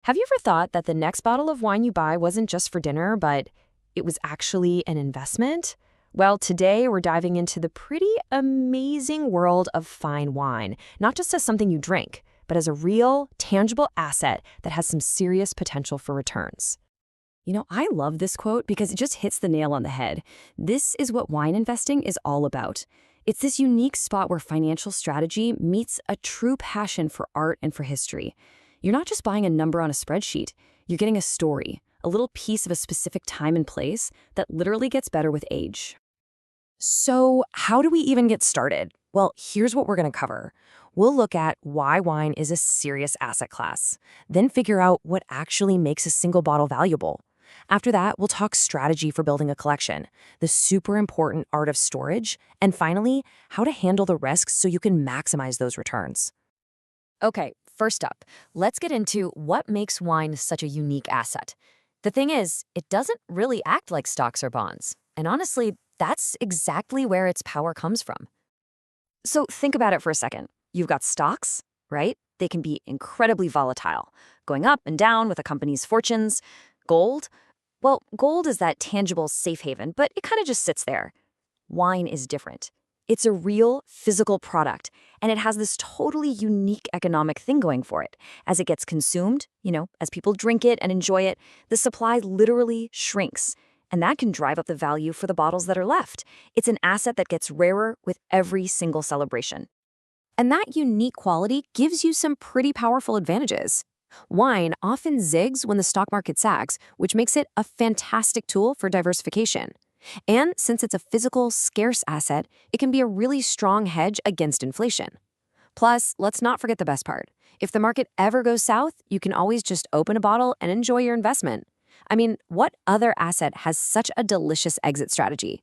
Have you ever thought that the next bottle of wine you buy wasn't just for dinner, but it was actually an investment? Well, today we're diving into the pretty amazing world of fine wine, not just as something you drink, but as a real, tangible asset that has some serious potential for returns. I love this quote because it just hits the nail on the head. This is what wine investing is all about. It's this unique spot where financial strategy meets a true passion for art and for history. You're not just buying a number on a spreadsheet. You're getting a story, a little piece of a specific time and place that literally gets better with age. So, how do we even get started? Well, here's what we're going to cover. We'll look at why wine is a serious asset class, then figure out what actually makes a single bottle valuable. After that, we'll talk strategy for building a collection, the super important art of storage, and finally, how to handle the risks so you can maximize those returns. Okay, first up, let's get into what makes wine such a unique asset. The thing is, it doesn't really act like stocks or bonds. And honestly, that's exactly where its power comes from. So think about it for a second. You've got stocks, right? They can be incredibly volatile, going up and down with a company's fortunes. Gold? Well, gold is that tangible safe haven, but it kind of just sits there. Wine is different. It's a real physical product, and it has this totally unique economic thing going for it. As it gets consumed, as people drink it and enjoy it, the supply literally shrinks, and that can drive up the value for the bottles that are left. It's an asset that gets rarer with every single celebration. And that unique quality gives you some pretty powerful advantages. Wine often zigs when the stock market sags, which makes it a fantastic tool for diversification. And since it's a physical, scarce asset, it can be a really strong hedge against inflation. Plus, let's not forget the best part. If the market ever goes south, you can always just open a bottle and enjoy your investment. I mean, what other asset has such a delicious exit strategy?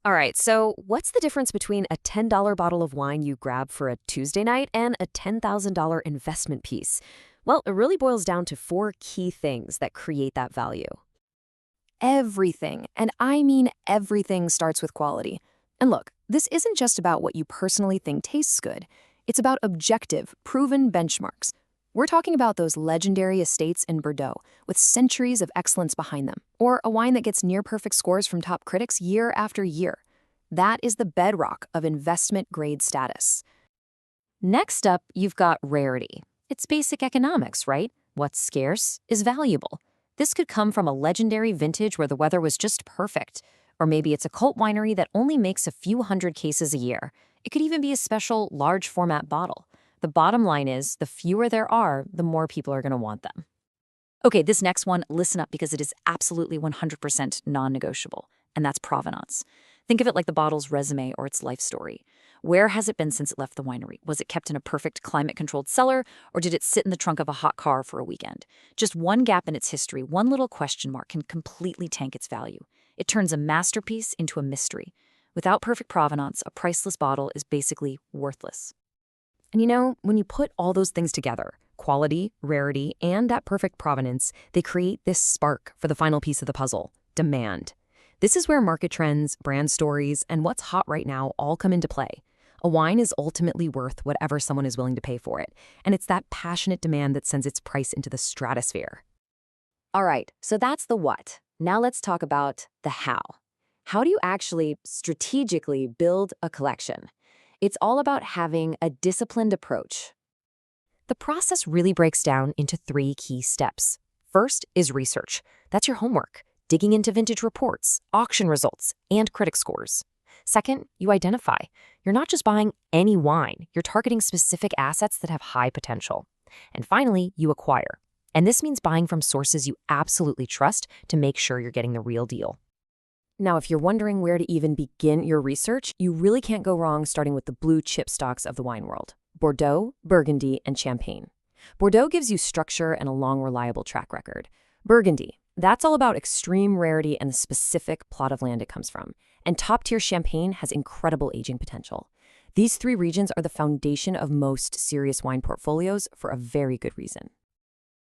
All right, so what's the difference between a $10 bottle of wine you grab for a Tuesday night and a $10,000 investment piece? Well, it really boils down to four key things that create that value. Everything, and I mean everything, starts with quality. And look, this isn't just about what you personally think tastes good. It's about objective, proven benchmarks. We're talking about those legendary estates in Bordeaux with centuries of excellence behind them, or a wine that gets near-perfect scores from top critics year after year. That is the bedrock of investment-grade status. Next up, you've got rarity. It's basic economics, right? What's scarce is valuable. This could come from a legendary vintage where the weather was just perfect, or maybe it's a cult winery that only makes a few hundred cases a year. It could even be a special large format bottle. The bottom line is, the fewer there are, the more people are going to want them. Okay, this next one, listen up because it is absolutely 100% non-negotiable, and that's provenance. Think of it like the bottle's resume or its life story. Where has it been since it left the winery? Was it kept in a perfect climate-controlled cellar, or did it sit in the trunk of a hot car for a weekend? Just one gap in its history, one little question mark, can completely tank its value. It turns a masterpiece into a mystery. Without perfect provenance, a priceless bottle is basically worthless. And when you put all those things together, quality, rarity, and that perfect provenance, they create this spark for the final piece of the puzzle: demand. This is where market trends, brand stories, and what's hot right now all come into play. A wine is ultimately worth whatever someone is willing to pay for it, and it's that passionate demand that sends its price into the stratosphere. All right, so that's the what. Now let's talk about the how. How do you actually strategically build a collection? It's all about having a disciplined approach. The process really breaks down into three key steps. First is research. That's your homework, digging into vintage reports, auction results, and critic scores. Second, you identify. You're not just buying any wine, you're targeting specific assets that have high potential. And finally, you acquire. And this means buying from sources you absolutely trust to make sure you're getting the real deal. Now, if you're wondering where to even begin your research, you really can't go wrong starting with the blue chip stocks of the wine world: Bordeaux, Burgundy, and Champagne. Bordeaux gives you structure and a long, reliable track record. Burgundy, that's all about extreme rarity and the specific plot of land it comes from. And top-tier Champagne has incredible aging potential. These three regions are the foundation of most serious wine portfolios for a very good reason.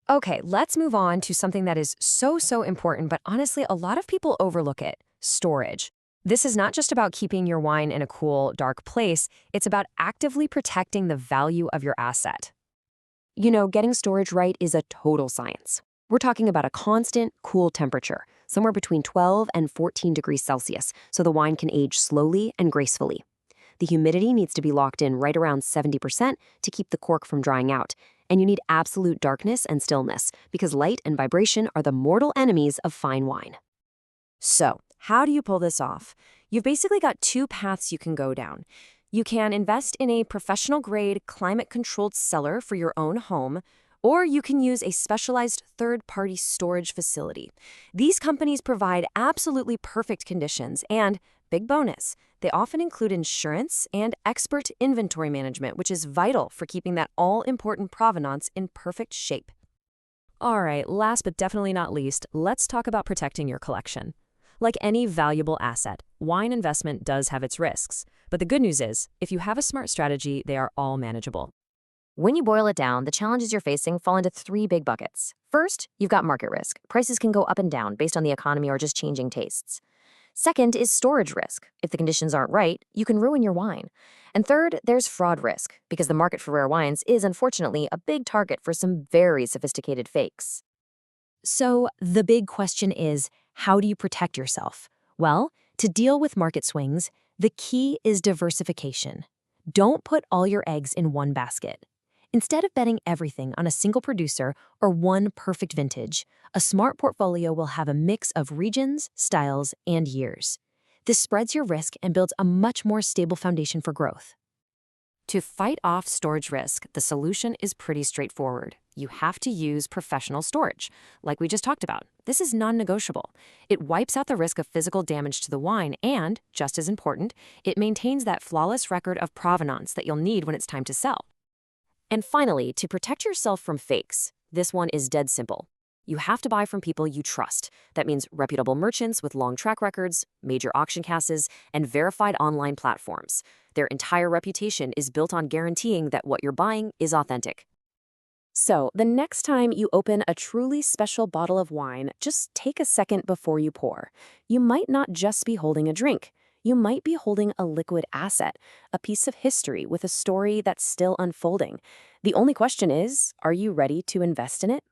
Okay, let's move on to something that is so important, but honestly, a lot of people overlook it: storage. This is not just about keeping your wine in a cool, dark place. It's about actively protecting the value of your asset. Getting storage right is a total science. We're talking about a constant, cool temperature, somewhere between 12 and 14 degrees Celsius, so the wine can age slowly and gracefully. The humidity needs to be locked in right around 70% to keep the cork from drying out. And you need absolute darkness and stillness, because light and vibration are the mortal enemies of fine wine. So, how do you pull this off? You've basically got two paths you can go down. You can invest in a professional-grade, climate-controlled cellar for your own home, or you can use a specialized third-party storage facility. These companies provide absolutely perfect conditions and, big bonus, they often include insurance and expert inventory management, which is vital for keeping that all-important provenance in perfect shape. All right, last but definitely not least, let's talk about protecting your collection. Like any valuable asset, wine investment does have its risks. But the good news is, if you have a smart strategy, they are all manageable. When you boil it down, the challenges you're facing fall into three big buckets. First, you've got market risk. Prices can go up and down based on the economy or just changing tastes. Second is storage risk. If the conditions aren't right, you can ruin your wine. And third, there's fraud risk, because the market for rare wines is unfortunately a big target for some very sophisticated fakes. So the big question is, how do you protect yourself? Well, to deal with market swings, the key is diversification. Don't put all your eggs in one basket. Instead of betting everything on a single producer or one perfect vintage, a smart portfolio will have a mix of regions, styles, and years. This spreads your risk and builds a much more stable foundation for growth. To fight off storage risk, the solution is pretty straightforward. You have to use professional storage, like we just talked about. This is non-negotiable. It wipes out the risk of physical damage to the wine and, just as important, it maintains that flawless record of provenance that you'll need when it's time to sell. And finally, to protect yourself from fakes, this one is dead simple. You have to buy from people you trust. That means reputable merchants with long track records, major auction casas, and verified online platforms. Their entire reputation is built on guaranteeing that what you're buying is authentic. So, the next time you open a truly special bottle of wine, just take a second before you pour. You might not just be holding a drink. You might be holding a liquid asset, a piece of history with a story that's still unfolding. The only question is, are you ready to invest in it?